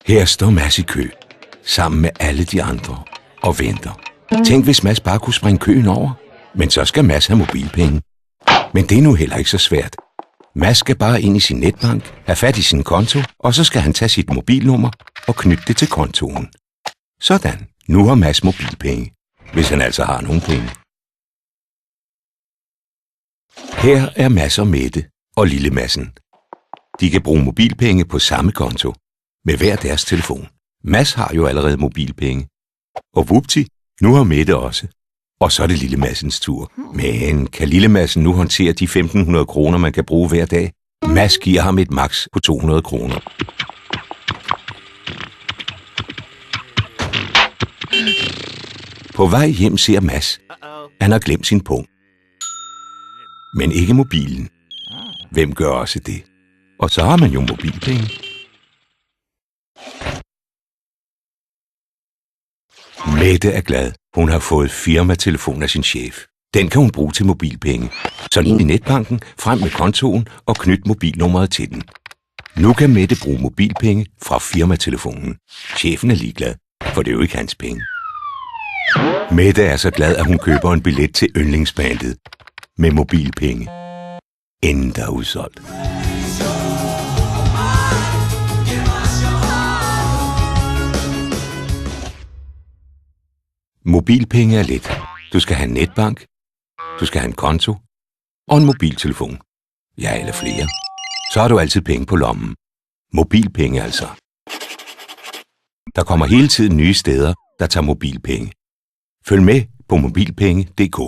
Her står Mads i kø, sammen med alle de andre, og venter. Tænk, hvis Mads bare kunne springe køen over. Men så skal Mads have mobilpenge. Men det er nu heller ikke så svært. Mads skal bare ind i sin netbank, have fat i sin konto, og så skal han tage sit mobilnummer og knytte det til kontoen. Sådan, nu har Mads mobilpenge, hvis han altså har nogen penge. Her er Mads og Mette og lille Madsen. De kan bruge mobilpenge på samme konto, med hver deres telefon. Mads har jo allerede mobilpenge. Og vupti, nu har Mette også. Og så er det lille Madsens tur. Men kan lille Madsen nu håndtere de 1.500 kroner, man kan bruge hver dag? Mads giver ham et maks på 200 kroner. På vej hjem ser Mads, han har glemt sin pung. Men ikke mobilen. Hvem gør også det? Og så har man jo mobilpenge. Mette er glad. Hun har fået firmatelefon af sin chef. Den kan hun bruge til mobilpenge. Så ind i netbanken, frem med kontoen og knyt mobilnummeret til den. Nu kan Mette bruge mobilpenge fra firmatelefonen. Chefen er ligeglad, for det er jo ikke hans penge. Mette er så glad, at hun køber en billet til yndlingsbandet med mobilpenge. Inden der er udsolgt. Mobilpenge er let. Du skal have en netbank, du skal have en konto og en mobiltelefon. Ja, eller flere. Så har du altid penge på lommen. Mobilpenge altså. Der kommer hele tiden nye steder, der tager mobilpenge. Følg med på mobilpenge.dk.